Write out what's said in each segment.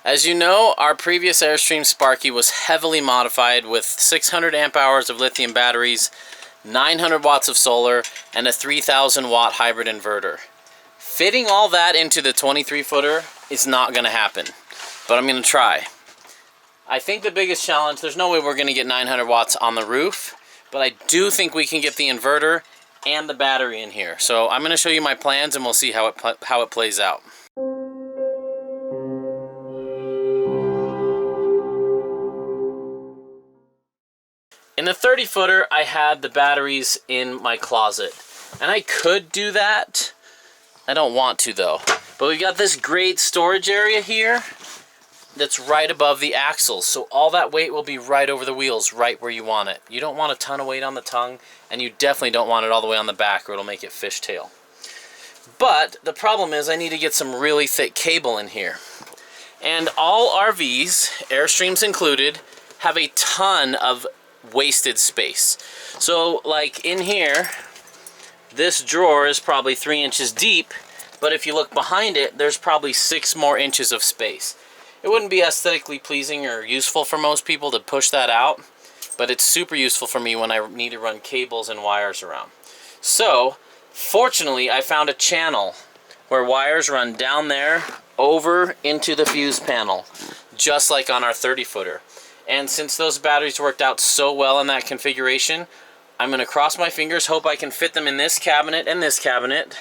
As you know, our previous Airstream Sparky was heavily modified with 600 amp hours of lithium batteries, 900 watts of solar, and a 3,000 watt hybrid inverter. Fitting all that into the 23 footer is not going to happen, but I'm going to try. I think the biggest challenge, there's no way we're going to get 900 watts on the roof, but I do think we can get the inverter and the battery in here. So I'm going to show you my plans and we'll see how it plays out. In the 30 footer, I had the batteries in my closet, and I could do that. I don't want to though. But we've got this great storage area here that's right above the axles, so all that weight will be right over the wheels, right where you want it. You don't want a ton of weight on the tongue, and you definitely don't want it all the way on the back or it'll make it fishtail. But the problem is I need to get some really thick cable in here. And all RVs, Airstreams included, have a ton of wasted space. So like in here, this drawer is probably 3 inches deep, but if you look behind it, there's probably 6 more inches of space. It wouldn't be aesthetically pleasing or useful for most people to push that out, but it's super useful for me when I need to run cables and wires around. So fortunately, I found a channel where wires run down there over into the fuse panel, just like on our 30 footer. And since those batteries worked out so well in that configuration, I'm going to cross my fingers, hope I can fit them in this cabinet and this cabinet,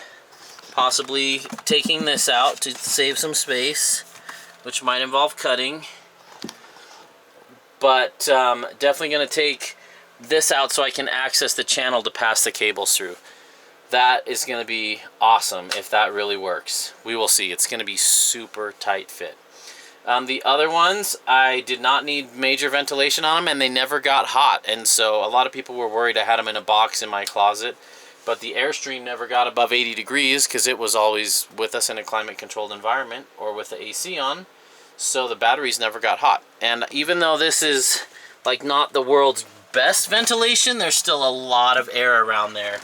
possibly taking this out to save some space, which might involve cutting. But definitely going to take this out so I can access the channel to pass the cables through. That is going to be awesome if that really works. We will see. It's going to be super tight fit. The other ones, I did not need major ventilation on them, and they never got hot. And so a lot of people were worried I had them in a box in my closet. But the Airstream never got above 80 degrees because it was always with us in a climate-controlled environment or with the AC on. So the batteries never got hot. And even though this is like not the world's best ventilation, there's still a lot of air around there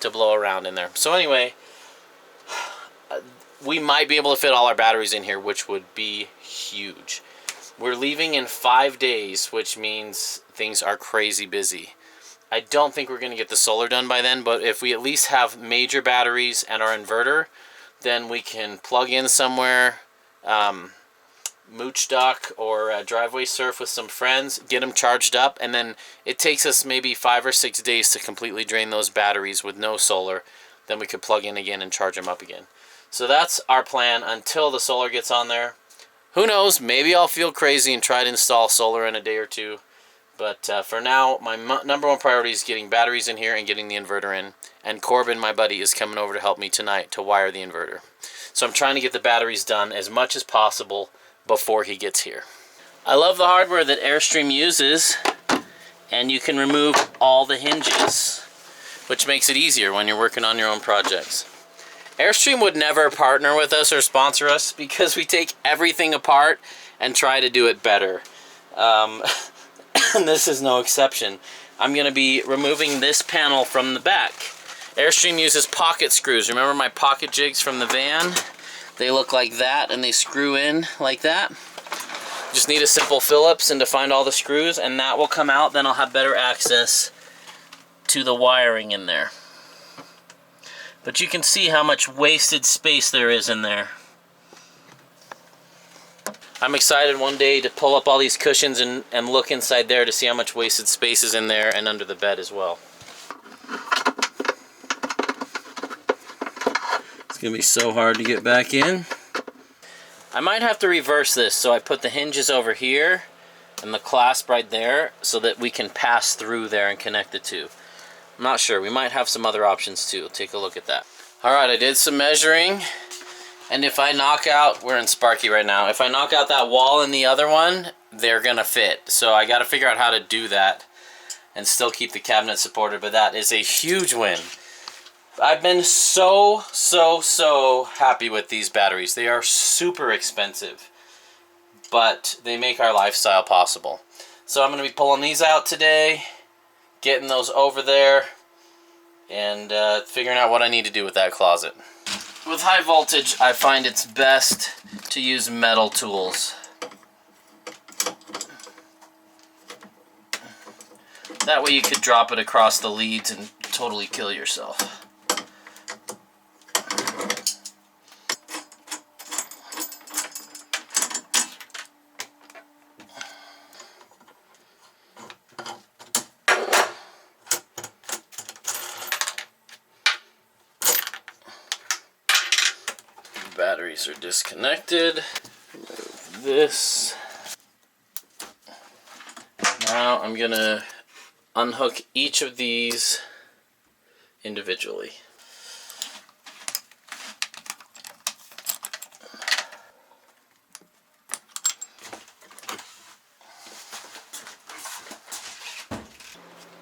to blow around in there. So anyway, we might be able to fit all our batteries in here, which would be huge. We're leaving in 5 days, which means things are crazy busy. I don't think we're going to get the solar done by then, but if we at least have major batteries and our inverter, then we can plug in somewhere, mooch dock or driveway surf with some friends, get them charged up, and then it takes us maybe 5 or 6 days to completely drain those batteries with no solar. Then we could plug in again and charge them up again. So that's our plan until the solar gets on there. Who knows, maybe I'll feel crazy and try to install solar in a day or two. But for now, my number one priority is getting batteries in here and getting the inverter in. And Corbin, my buddy, is coming over to help me tonight to wire the inverter. So I'm trying to get the batteries done as much as possible before he gets here. I love the hardware that Airstream uses, and you can remove all the hinges, which makes it easier when you're working on your own projects. Airstream would never partner with us or sponsor us because we take everything apart and try to do it better. And this is no exception. I'm going to be removing this panel from the back. Airstream uses pocket screws. Remember my pocket jigs from the van? They look like that and they screw in like that. Just need a simple Phillips and to find all the screws, and that will come out. Then I'll have better access to the wiring in there. But you can see how much wasted space there is in there. I'm excited one day to pull up all these cushions and look inside there to see how much wasted space is in there and under the bed as well. It's going to be so hard to get back in. I might have to reverse this, so I put the hinges over here and the clasp right there so that we can pass through there and connect the two. I'm not sure. We might have some other options too. Take a look at that. Alright, I did some measuring, and if I knock out, we're in Sparky right now, if I knock out that wall in the other one, they're gonna fit. So I gotta figure out how to do that and still keep the cabinet supported, but that is a huge win. I've been so happy with these batteries. They are super expensive, but they make our lifestyle possible. So I'm gonna be pulling these out today, getting those over there, and figuring out what I need to do with that closet. With high voltage, I find it's best to use metal tools. That way you could drop it across the leads and totally kill yourself. Batteries are disconnected. Remove this. Now I'm gonna unhook each of these individually.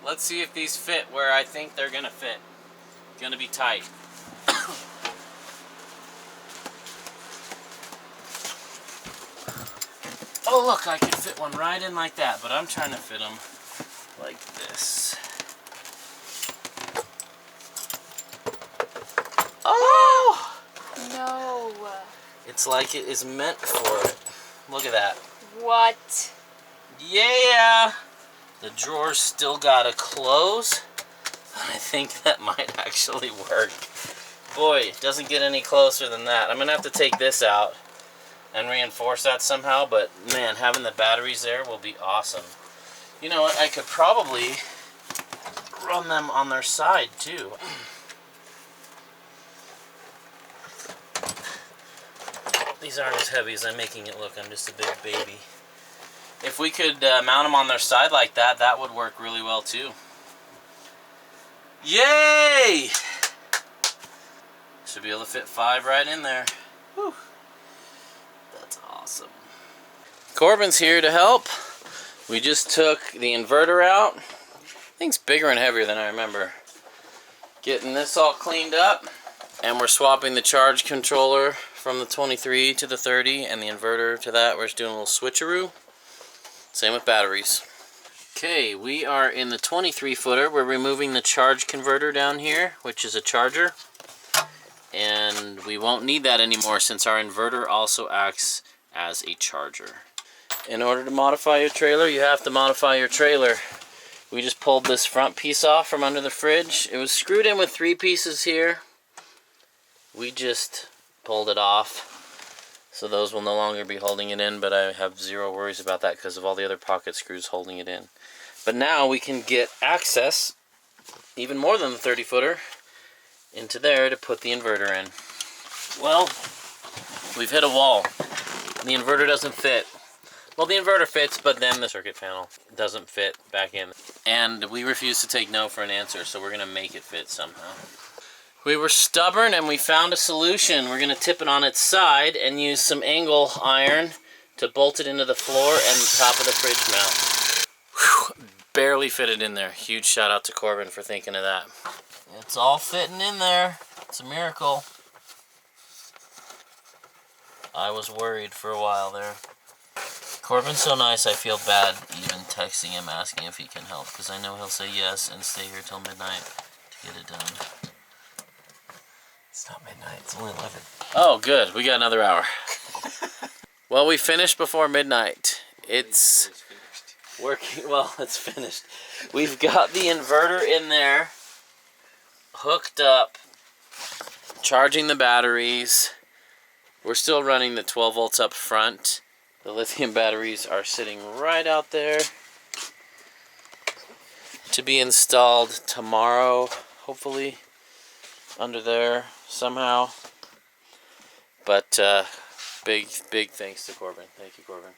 Let's see if these fit where I think they're gonna fit. Gonna be tight. Oh look, I could fit one right in like that, but I'm trying to fit them like this. Oh! No. It's like it is meant for it. Look at that. What? Yeah! The drawer's still gotta close. I think that might actually work. Boy, it doesn't get any closer than that. I'm gonna have to take this out and reinforce that somehow, but man, having the batteries there will be awesome. You know what, I could probably run them on their side too. These aren't as heavy as I'm making it look. I'm just a big baby. If we could mount them on their side like that, that would work really well too. Yay! Should be able to fit 5 right in there. Whew. That's awesome. Corbin's here to help. We just took the inverter out. Thing's bigger and heavier than I remember. Getting this all cleaned up. And we're swapping the charge controller from the 23 to the 30 and the inverter to that. We're just doing a little switcheroo. Same with batteries. Okay, we are in the 23 footer. We're removing the charge converter down here, which is a charger. And we won't need that anymore since our inverter also acts as a charger. In order to modify your trailer, you have to modify your trailer. We just pulled this front piece off from under the fridge. It was screwed in with 3 pieces here. We just pulled it off. So those will no longer be holding it in, but I have zero worries about that because of all the other pocket screws holding it in. But now we can get access, even more than the 30 footer, into there to put the inverter in. Well, we've hit a wall. The inverter doesn't fit. Well, the inverter fits, but then the circuit panel doesn't fit back in. And we refuse to take no for an answer, so we're going to make it fit somehow. We were stubborn and we found a solution. We're going to tip it on its side and use some angle iron to bolt it into the floor and the top of the fridge mount. Whew, barely fit it in there. Huge shout out to Corbin for thinking of that. It's all fitting in there. It's a miracle. I was worried for a while there. Corbin's so nice, I feel bad even texting him asking if he can help, because I know he'll say yes and stay here till midnight to get it done. It's not midnight, it's only 11. Oh, good. We got another hour. Well, we finished before midnight. It's working. Well, it's finished. We've got the inverter in there, hooked up, charging the batteries. We're still running the 12 volts up front. The lithium batteries are sitting right out there to be installed tomorrow, hopefully, under there somehow. But big thanks to Corbin. Thank you, Corbin.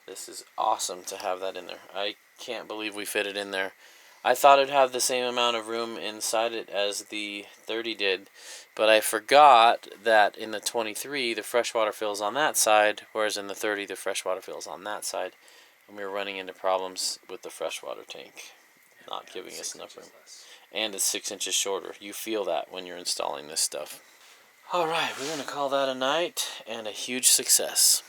This is awesome to have that in there. I can't believe we fit it in there. I thought it'd have the same amount of room inside it as the 30 did, but I forgot that in the 23 the freshwater fills on that side, whereas in the 30 the freshwater fills on that side, and we were running into problems with the freshwater tank not giving us enough room. And it's 6 inches shorter. You feel that when you're installing this stuff. Alright, we're going to call that a night and a huge success.